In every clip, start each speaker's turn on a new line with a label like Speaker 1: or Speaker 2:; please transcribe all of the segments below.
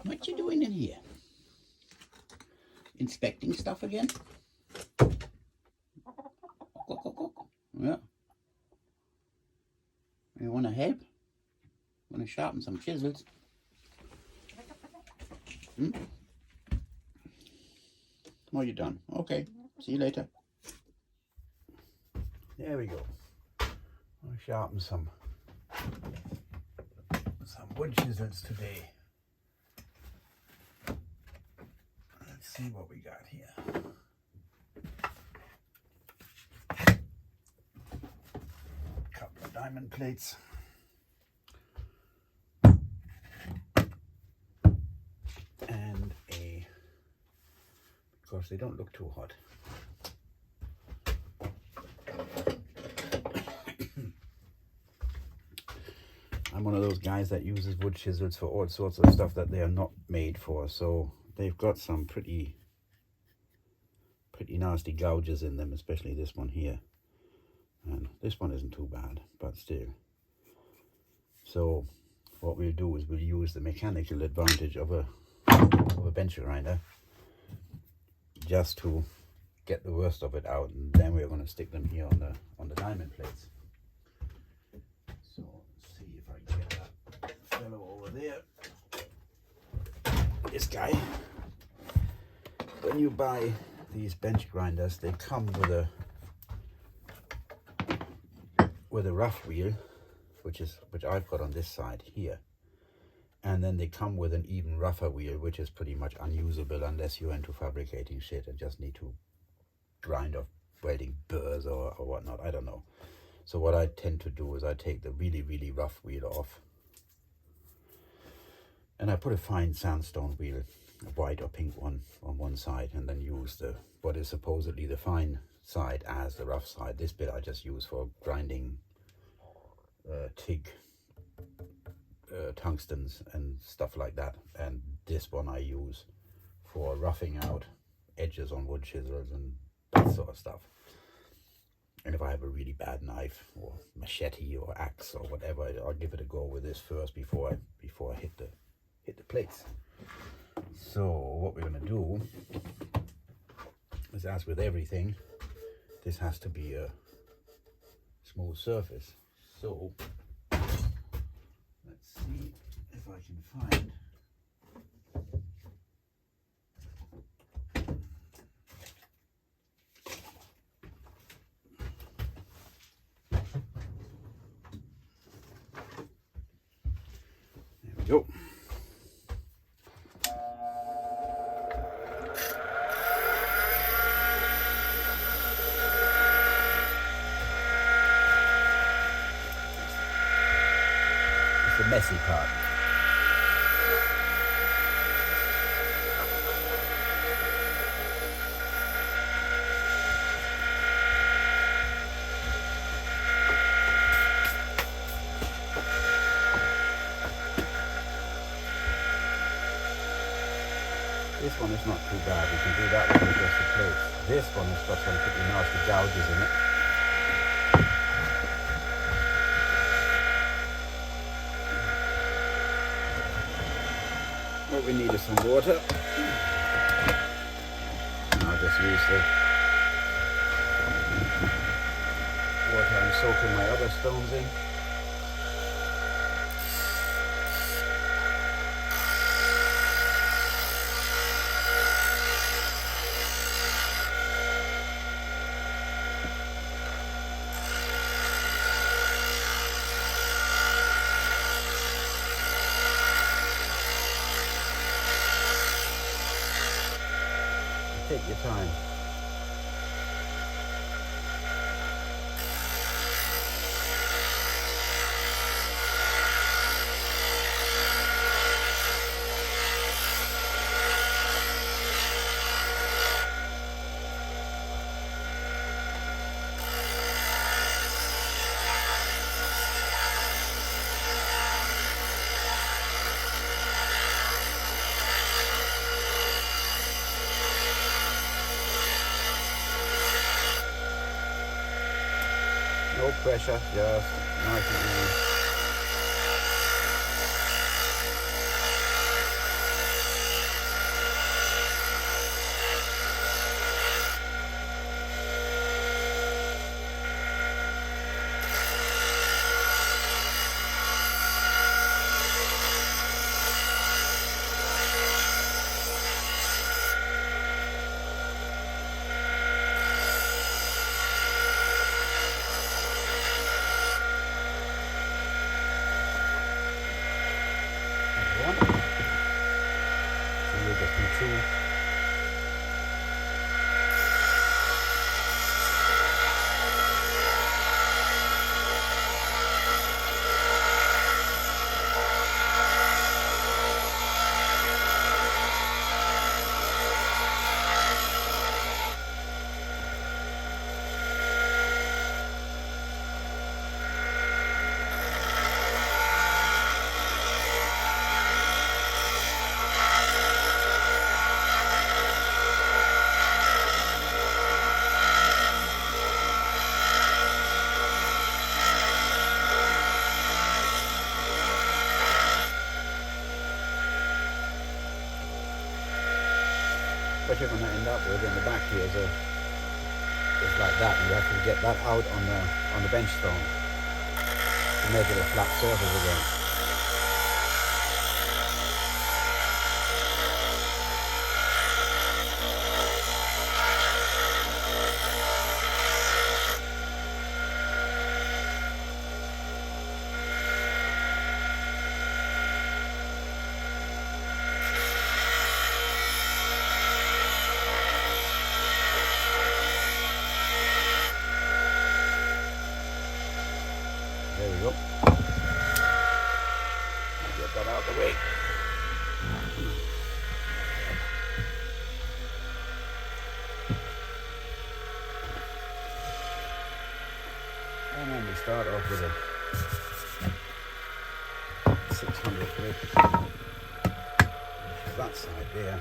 Speaker 1: What you doing in here? Inspecting stuff again? Yeah. You want to help? Want to sharpen some chisels? Oh, you're done. Okay. See you later. There we go. I'll sharpen some wood chisels today. Let's see what we got here. Couple of diamond plates. And of course they don't look too hot. I'm one of those guys that uses wood chisels for all sorts of stuff that they are not made for. So they've got some pretty nasty gouges in them, especially this one here. And this one isn't too bad, but still. So what we'll do is we'll use the mechanical advantage of a bench grinder just to get the worst of it out, and then we're going to stick them here on the diamond plates. So let's see if I can get that fellow over there. This guy. When you buy these bench grinders, they come with a rough wheel, which I've got on this side here, and then they come with an even rougher wheel, which is pretty much unusable unless you're into fabricating shit and just need to grind off welding burrs or whatnot. I don't know. So what I tend to do is I take the really rough wheel off, and I put a fine sandstone wheel, a white or pink one, on one side, and then use what is supposedly the fine side as the rough side. This bit I just use for grinding TIG, tungstens and stuff like that, and this one I use for roughing out edges on wood chisels and that sort of stuff. And if I have a really bad knife or machete or axe or whatever, I'll give it a go with this first before I hit the plates. So what we're going to do is, as with everything, this has to be a smooth surface. So let's see if I can find there we go. The messy part. This one is not too bad. We can do that one with just the plates. This one has got some pretty nasty gouges in it. What we need is some water. I'll just use the water I'm soaking my other stones in. Take your time. No pressure, just nice and easy. one. And we'll get them two. What you're going to end up with in the back here is like that, and you have to get that out on the bench stone to make it a flat surface again. There we go. Get that out of the way. And then we start off with a 600 clip. That side there.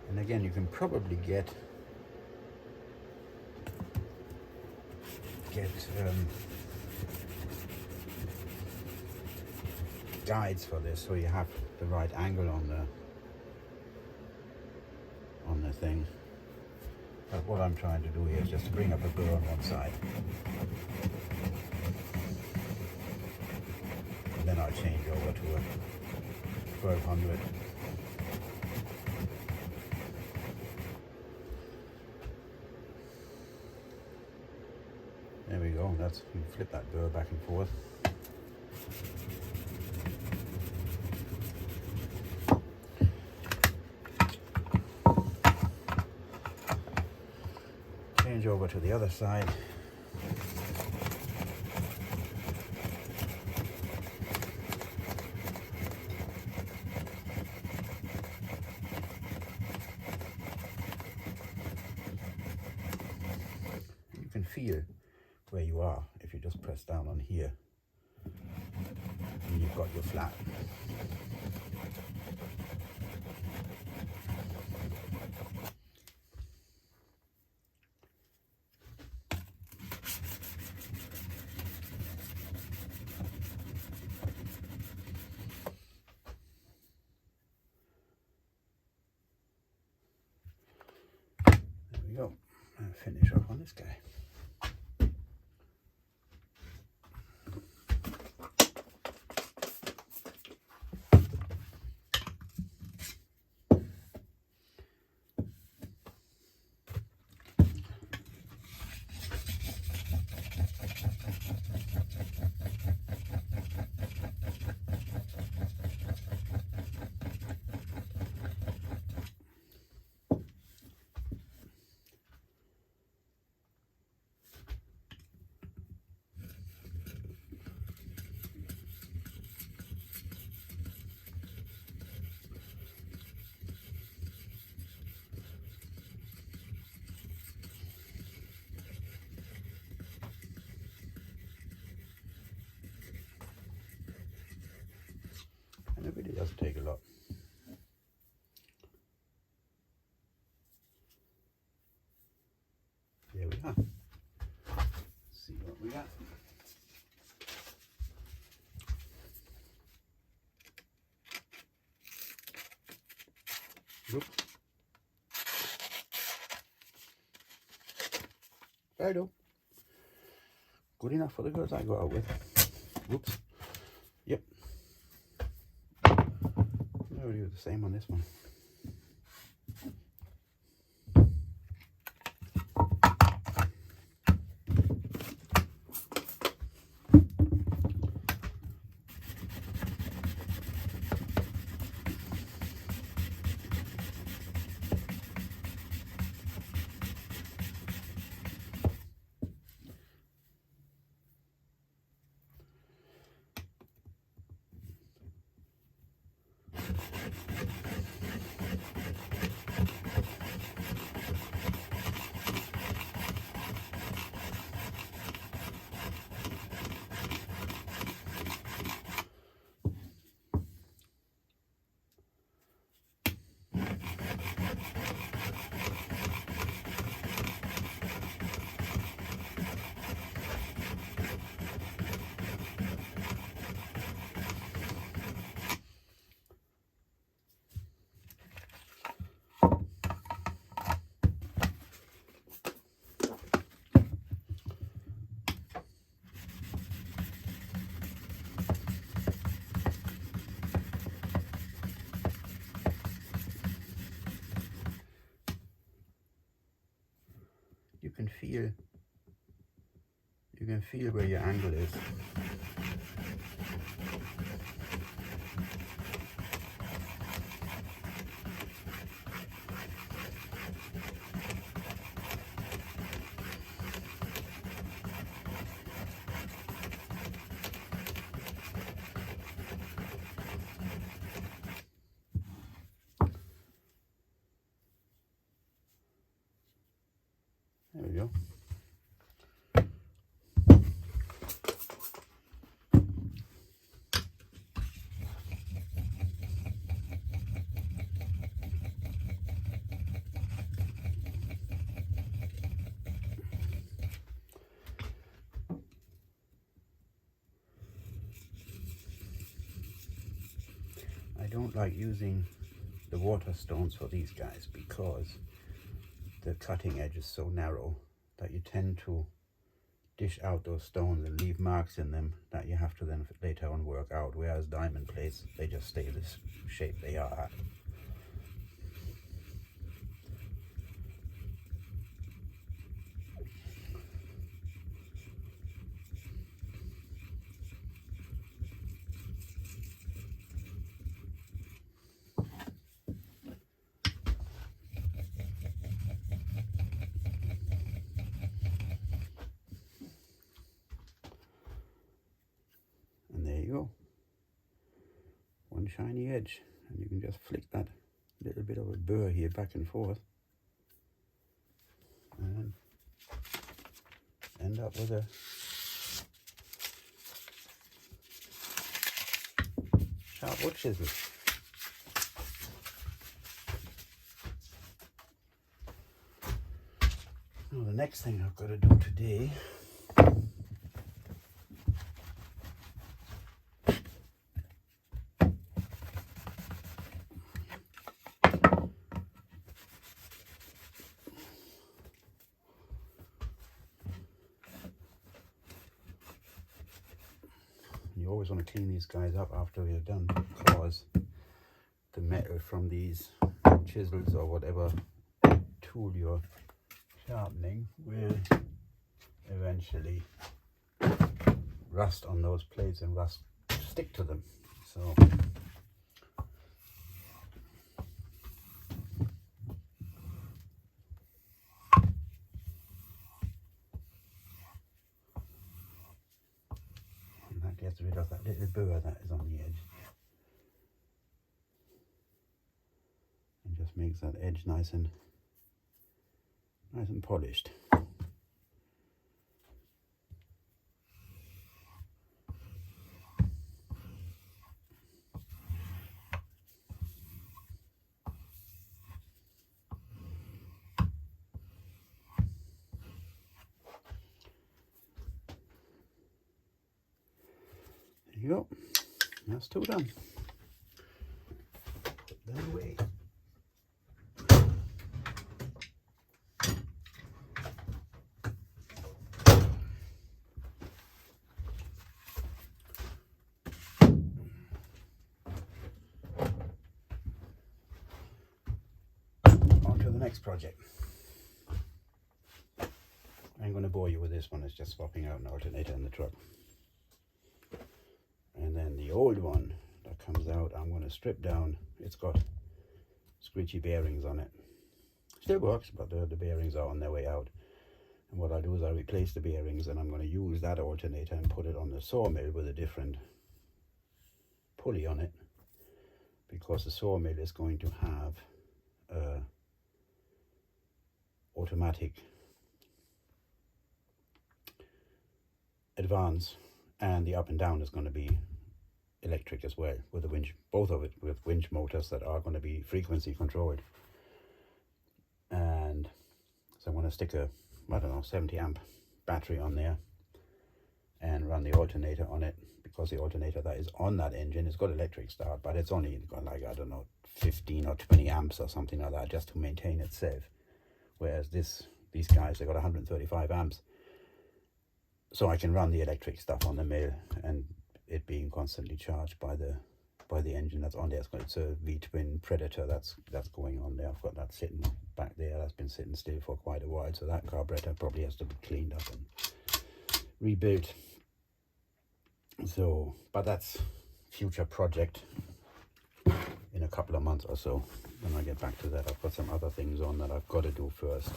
Speaker 1: And again, you can probably get guides for this, so you have the right angle on the thing. But what I'm trying to do here is just to bring up a burr on one side, and then I'll change over to a 1200. There we go. You flip that burr back and forth. Change over to the other side. You can feel where you are if you just press down on here, and you've got your flat. There we go. And finish off on this guy. And it really doesn't take a lot. There we are. Yeah. Whoops. There you go. Good enough for the girls I go out with. Whoops. Yep. I'll do the same on this one. You can feel where your angle is. There we go. I don't like using the water stones for these guys because the cutting edge is so narrow that you tend to dish out those stones and leave marks in them that you have to then later on work out, whereas diamond plates, they just stay this shape they are at. And there you go. One shiny edge, and you can just flick that little bit of a burr here back and forth and end up with a sharp wood chisel. Now the next thing I've got to do today you always want to clean these guys up after you're done because the metal from these chisels or whatever tool you're sharpening will eventually rust on those plates and stick to them. So and that gets rid of that little burr that is on the edge and just makes that edge nice and polished. you go. That's two done. Put them away. On to the next project. I'm going to bore you with this one. It's just swapping out an alternator in the truck. And then the old one that comes out, I'm going to strip down. It's got screechy bearings on it. Still works, but the bearings are on their way out. And what I'll do is I'll replace the bearings, and I'm going to use that alternator and put it on the sawmill with a different pulley on it, because the sawmill is going to have automatic advance, and the up and down is going to be electric as well, with a winch, both of it with winch motors that are going to be frequency controlled. And so I'm going to stick a, I don't know, 70 amp battery on there and run the alternator on it, because the alternator that is on that engine, it's got electric start, but it's only got like, I don't know, 15 or 20 amps or something like that, just to maintain itself. Whereas these guys, they got 135 amps. So I can run the electric stuff on the mill, and it being constantly charged by the engine that's on there. It's a V-twin Predator that's going on there. I've got that sitting back there. That's been sitting still for quite a while, so that carburetor probably has to be cleaned up and rebuilt. So, but that's future project in a couple of months or so. When I get back to that, I've got some other things on that I've got to do first.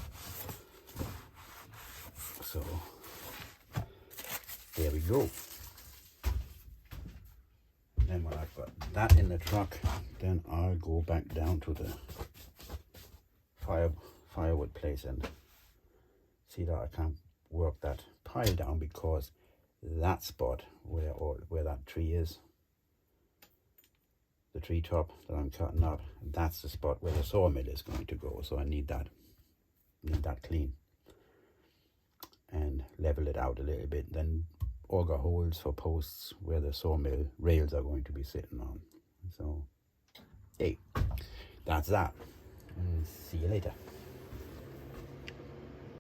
Speaker 1: So there we go. Then when I've got that in the truck, then I'll go back down to the firewood place and see that I can't work that pile down, because that spot where that tree is, the tree top that I'm cutting up, that's the spot where the sawmill is going to go. So I need that clean and level it out a little bit, then auger holes for posts where the sawmill rails are going to be sitting on. So hey, that's that, and see you later.